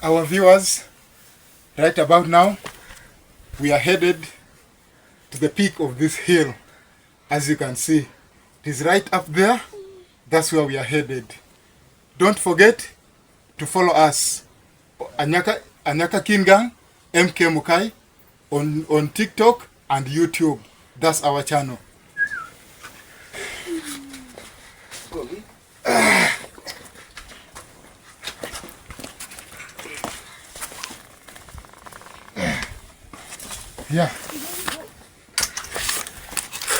Our viewers, right about now, we are headed to the peak of this hill. As you can see, it is right up there. That's where we are headed. Don't forget to follow us, Anyaka Kingang, MK Mukai, on TikTok and YouTube. That's our channel. Yeah.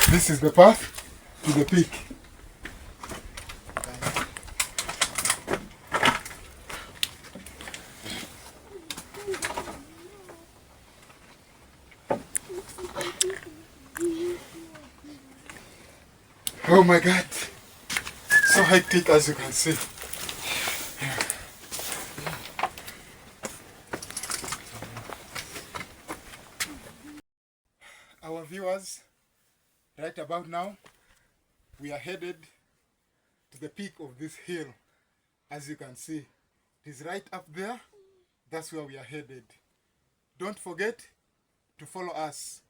This is the path to the peak. Oh my God. So hectic, as you can see. Our viewers, right about now, we are headed to the peak of this hill. As you can see, it is right up there. That's where we are headed. Don't forget to follow us,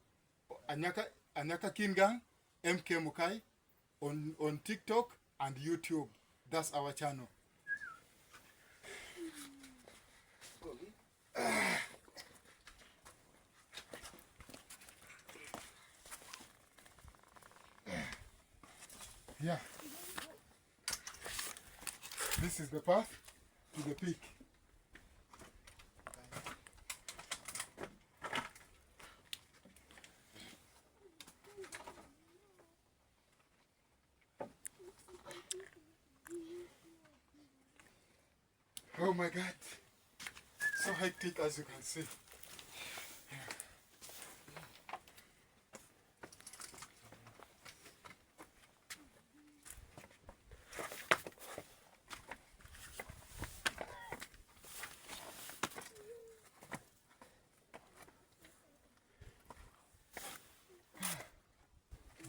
Anyaka Kingang, MK Mukai, on TikTok and YouTube. That's our channel. Yeah. This is the path to the peak. Oh my God. So hectic, as you can see.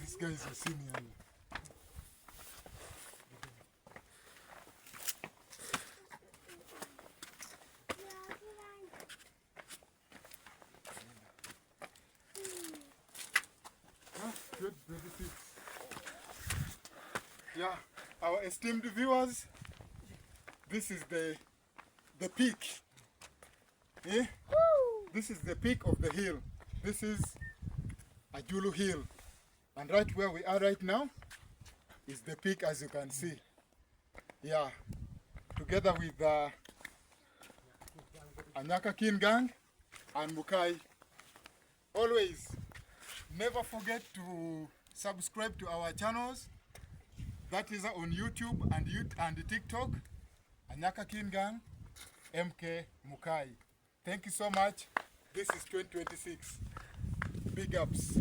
This guy is a senior. Good, 26. Yeah, our esteemed viewers, this is the peak. Eh? This is the peak of the hill. This is Ajulu Hill. And right where we are right now is the peak, as you can see. Yeah, together with Anyaka Kingang and Mukai. Always, never forget to subscribe to our channels. That is on YouTube and TikTok. Anyaka Kingang, MK Mukai. Thank you so much. This is 2026. Big ups.